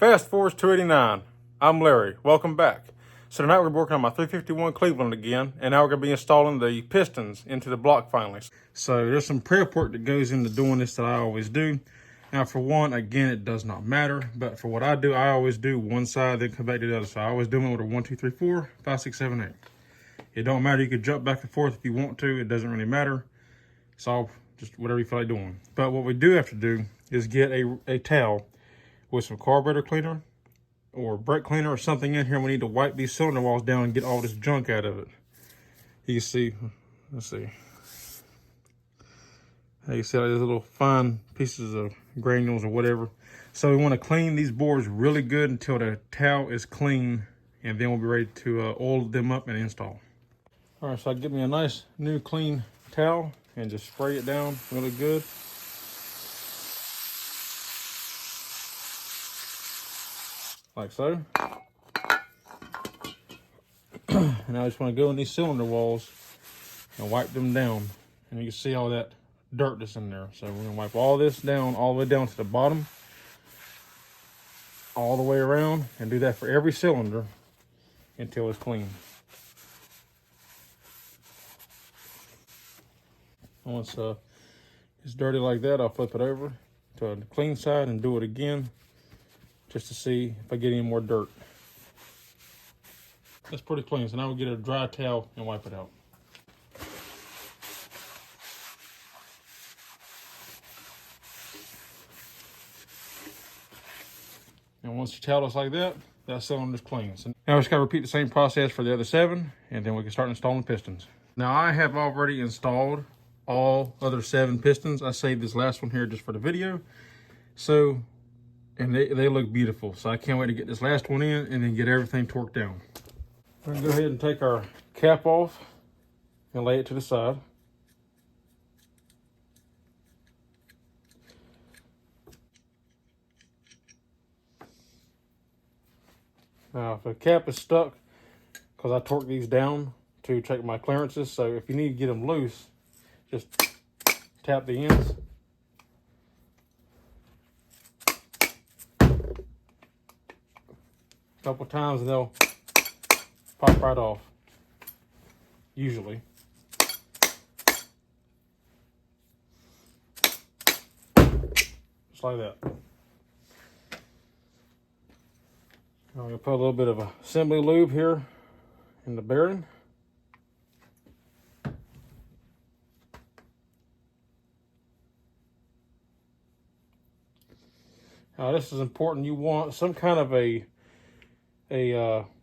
Fast Forward 289. I'm Larry. Welcome back. So tonight we're working on my 351 Cleveland again, and now we're going to be installing the pistons into the block finally. So there's some prep work that goes into doing this that I always do. Now for one, again, it does not matter, but for what I do, I always do one side, then come back to the other side. I always do it with a 1, 2, 3, 4, 5, 6, 7, 8. It don't matter. You can jump back and forth if you want to. It doesn't really matter. It's all just whatever you feel like doing. But what we do have to do is get a towel with some carburetor cleaner or brake cleaner or something in here. We need to wipe these cylinder walls down and get all this junk out of it. You can see, let's see. You can see all these little fine pieces of granules or whatever. So we want to clean these boards really good until the towel is clean, and then we'll be ready to oil them up and install. All right, so I get me a nice new clean towel and just spray it down really good. Like so. And I just want to go in these cylinder walls and wipe them down. And you can see all that dirt that's in there. So we're going to wipe all this down, all the way down to the bottom, all the way around, and do that for every cylinder until it's clean. Once it's dirty like that, I'll flip it over to the clean side and do it again, just to see if I get any more dirt. That's pretty clean, so now we'll get a dry towel and wipe it out. And once your towel looks like that, that cylinder's clean. So now we just gotta repeat the same process for the other 7, and then we can start installing pistons. Now I have already installed all other 7 pistons. I saved this last one here just for the video. So, and they look beautiful. So I can't wait to get this last one in and then get everything torqued down. We're gonna go ahead and take our cap off and lay it to the side. Now, if the cap is stuck, because I torque these down to check my clearances, so if you need to get them loose, just tap the ends. A couple times and they'll pop right off, usually. Just like that. I'm going to put a little bit of assembly lube here in the bearing. Now this is important. You want some kind of you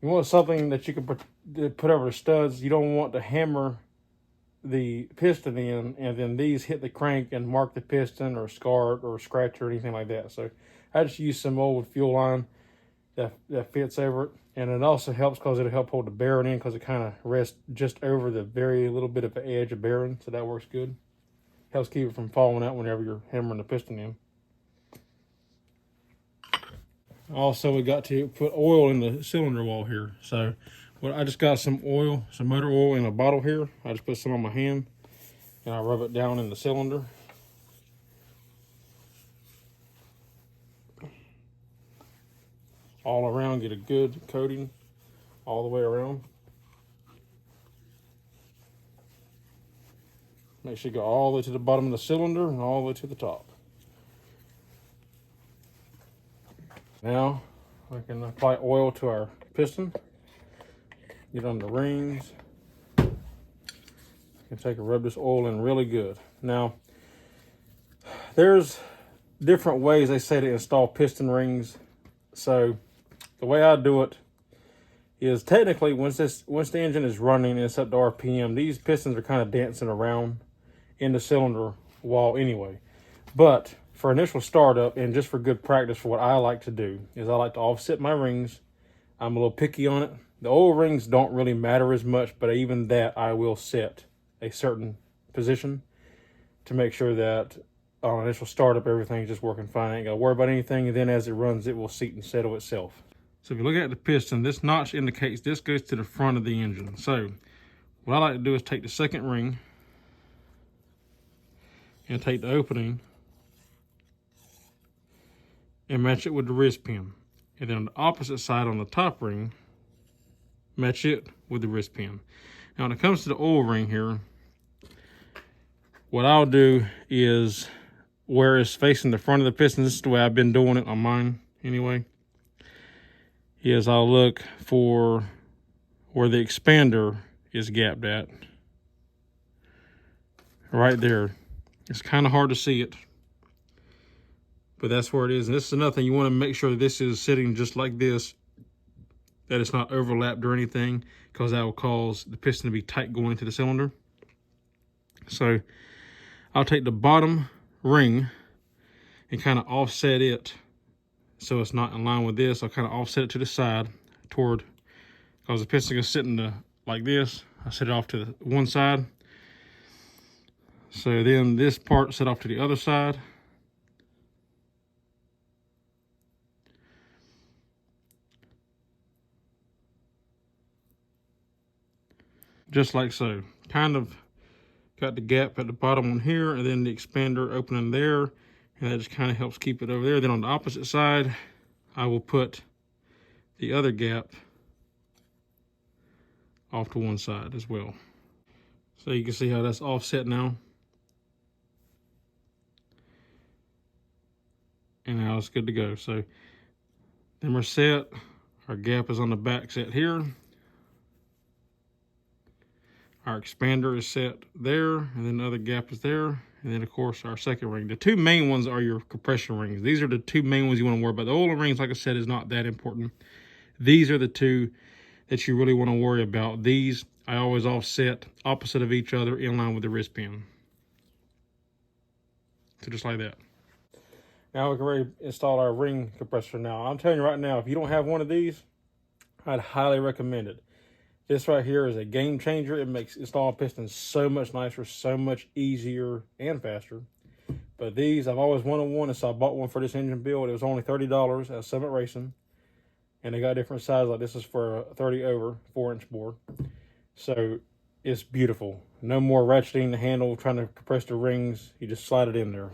want something that you can put over the studs. You don't want to hammer the piston in and then these hit the crank and mark the piston or scar it or scratch or anything like that. So I just use some old fuel line that fits over it, and it also helps because it'll help hold the bearing in, because it kind of rests just over the very little bit of the edge of bearing, so that works good. Helps keep it from falling out whenever you're hammering the piston in. Also, we got to put oil in the cylinder wall here. So I just got some oil, some motor oil in a bottle here. I just put some on my hand and I rub it down in the cylinder. All around, get a good coating all the way around. Make sure you go all the way to the bottom of the cylinder and all the way to the top. Now we can apply oil to our piston. Get on the rings. And take and rub this oil in really good. Now, there's different ways they say to install piston rings. So the way I do it is technically once the engine is running and it's up to RPM, these pistons are kind of dancing around in the cylinder wall anyway. But for initial startup and just for good practice, for what I like to do is I like to offset my rings. I'm a little picky on it. The oil rings don't really matter as much, but even that I will set a certain position to make sure that on initial startup everything's just working fine. I ain't gotta worry about anything, and then as it runs it will seat and settle itself. So if you look at the piston, this notch indicates this goes to the front of the engine. So what I like to do is take the second ring and take the opening and match it with the wrist pin. And then on the opposite side on the top ring, match it with the wrist pin. Now when it comes to the oil ring here, what I'll do is where it's facing the front of the piston, this is the way I've been doing it on mine anyway, is I'll look for where the expander is gapped at. Right there. It's kind of hard to see it, but that's where it is. And this is another thing, you want to make sure that this is sitting just like this, that it's not overlapped or anything, because that will cause the piston to be tight going into the cylinder. So I'll take the bottom ring and kind of offset it so it's not in line with this. I'll kind of offset it to the side toward, because the piston is sitting like this. I set it off to the one side. So then this part set off to the other side. Just like so. Kind of got the gap at the bottom on here, and then the expander opening there, and that just kind of helps keep it over there. Then on the opposite side, I will put the other gap off to one side as well. So you can see how that's offset now. And now it's good to go. So then we're set. Our gap is on the back set here. Our expander is set there, and then the other gap is there. And then of course our second ring. The two main ones are your compression rings. These are the two main ones you want to worry about. The oil rings, like I said, is not that important. These are the two that you really want to worry about. These I always offset opposite of each other in line with the wrist pin. So just like that. Now we can already install our ring compressor. Now I'm telling you right now, if you don't have one of these, I'd highly recommend it. This right here is a game changer. It makes installing pistons so much nicer, so much easier and faster. But these, I've always wanted one, and so I bought one for this engine build. It was only $30 at Summit Racing. And they got different sizes, like this is for a 30 over 4-inch bore. So it's beautiful. No more ratcheting the handle, trying to compress the rings. You just slide it in there.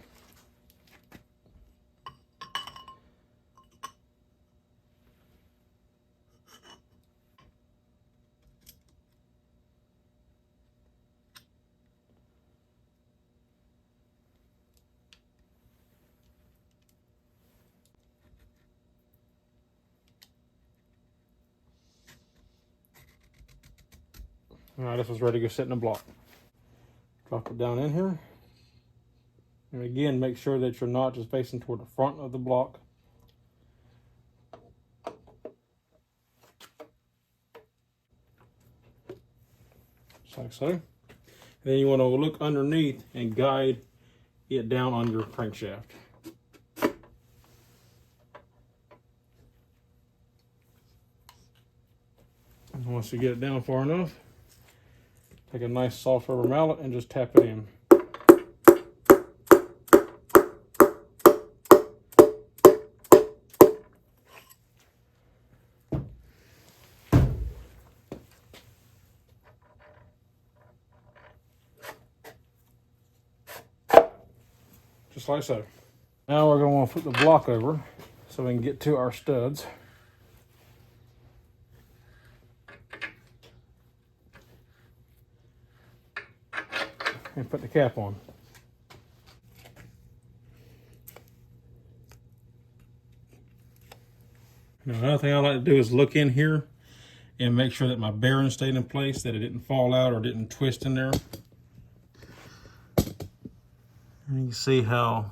All right, this was ready to go sit in the block. Drop it down in here. And again, make sure that your notch is facing toward the front of the block. Just like so. And then you want to look underneath and guide it down on your crankshaft. And once you get it down far enough, take a nice soft rubber mallet and just tap it in. Just like so. Now we're going to flip the block over so we can get to our studs. And put the cap on. Now, another thing I like to do is look in here and make sure that my bearing stayed in place, that it didn't fall out or didn't twist in there. And you can see how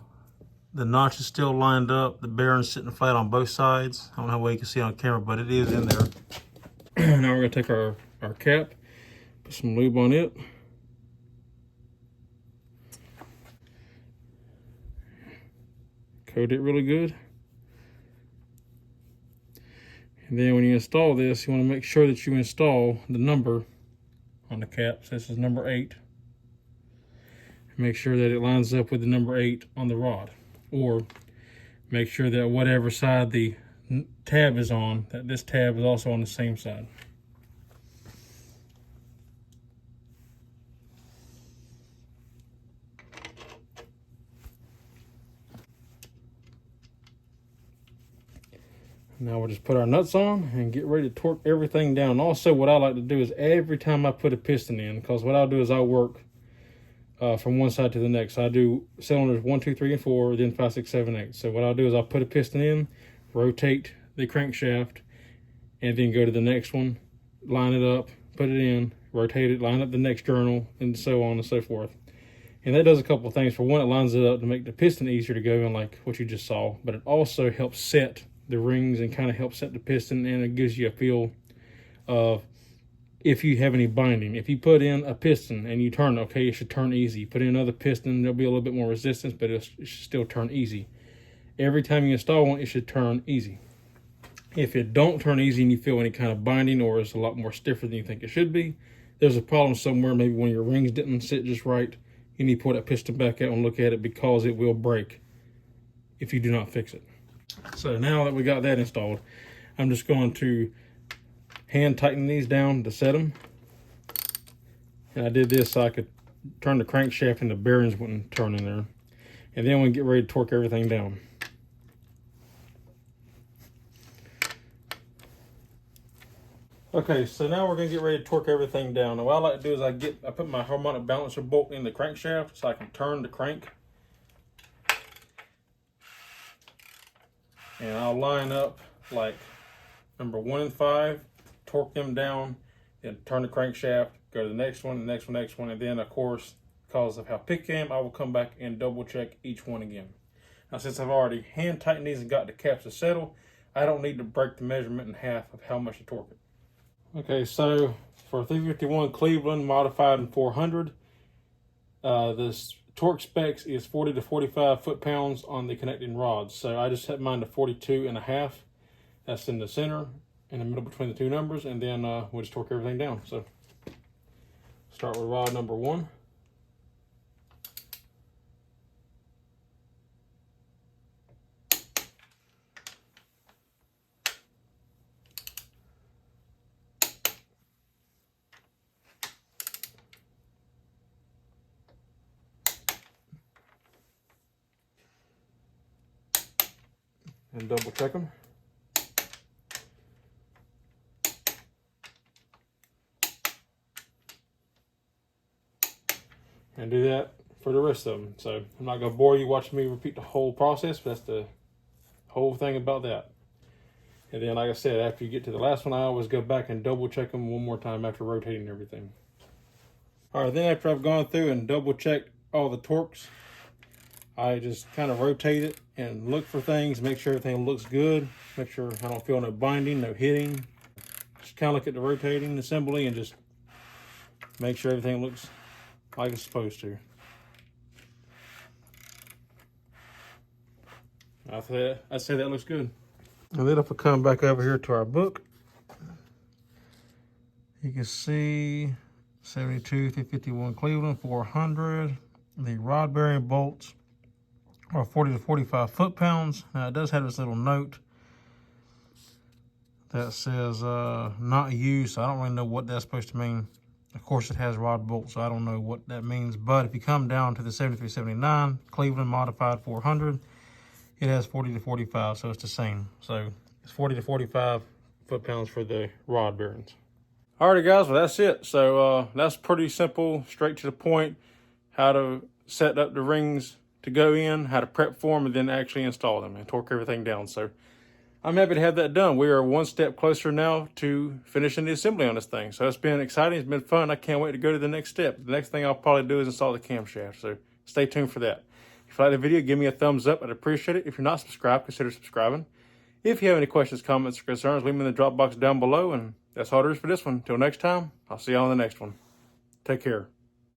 the notch is still lined up. The bearing's sitting flat on both sides. I don't know how well you can see on camera, but it is in there. Now we're going to take our cap, put some lube on it. Coat it really good. And then when you install this, you want to make sure that you install the number on the cap. So this is number 8. Make sure that it lines up with the number 8 on the rod. Or make sure that whatever side the tab is on, that this tab is also on the same side. Now we'll just put our nuts on and get ready to torque everything down. Also, what I like to do is every time I put a piston in, because what I'll do is I'll work from one side to the next. So I do cylinders 1, 2, 3, and 4, then 5, 6, 7, 8. So what I'll do is I'll put a piston in, rotate the crankshaft, and then go to the next one, line it up, put it in, rotate it, line up the next journal, and so on and so forth. And that does a couple of things. For one, it lines it up to make the piston easier to go in, like what you just saw, but it also helps set the rings and kind of helps set the piston, and it gives you a feel of if you have any binding. If you put in a piston and you turn, okay, it should turn easy. Put in another piston, there'll be a little bit more resistance, but it should still turn easy. Every time you install one, it should turn easy. If it don't turn easy and you feel any kind of binding or it's a lot more stiffer than you think it should be, there's a problem somewhere. Maybe one of your rings didn't sit just right. You need to pull that piston back out and look at it, because it will break if you do not fix it. So now that we got that installed, I'm just going to hand tighten these down to set them. And I did this so I could turn the crankshaft and the bearings wouldn't turn in there. And then we get ready to torque everything down. Okay, so now we're gonna get ready to torque everything down. Now what I like to do is I put my harmonic balancer bolt in the crankshaft so I can turn the crank. And I'll line up like number 1 and 5, torque them down, then turn the crankshaft, go to the next one, the next one, next one, and then of course, because of how picky I am, I will come back and double check each one again. Now since I've already hand tightened these and got the caps to settle, I don't need to break the measurement in half of how much to torque it. Okay, so for 351 Cleveland modified in 400, this torque specs is 40 to 45 foot-pounds on the connecting rods. So I just set mine to 42.5. That's in the center, in the middle between the two numbers, and then we'll just torque everything down. So start with rod number 1. And double check them. And do that for the rest of them. So I'm not going to bore you watching me repeat the whole process, but that's the whole thing about that. And then, like I said, after you get to the last one, I always go back and double check them one more time after rotating everything. All right, then after I've gone through and double checked all the torques, I just kind of rotate it and look for things, make sure everything looks good, make sure I don't feel no binding, no hitting. Just kind of look at the rotating assembly and just make sure everything looks like it's supposed to. I'd say that looks good. And then if I come back over here to our book, you can see 72, 351 Cleveland, 400. The rod bearing bolts are 40 to 45 foot-pounds. Now it does have this little note that says not used, so I don't really know what that's supposed to mean. Of course, it has rod bolts, so I don't know what that means. But if you come down to the 7379 Cleveland modified 400, it has 40 to 45, so it's the same. So it's 40 to 45 foot-pounds for the rod bearings. Alrighty, guys, well that's it. So that's pretty simple, straight to the point. How to set up the rings to go in, how to prep for them, and then actually install them and torque everything down. So I'm happy to have that done. We are one step closer now to finishing the assembly on this thing. So it's been exciting. It's been fun. I can't wait to go to the next step. The next thing I'll probably do is install the camshaft. So stay tuned for that. If you like the video, give me a thumbs up. I'd appreciate it. If you're not subscribed, consider subscribing. If you have any questions, comments, or concerns, leave them in the drop box down below. And that's all there is for this one. Until next time, I'll see you on the next one. Take care.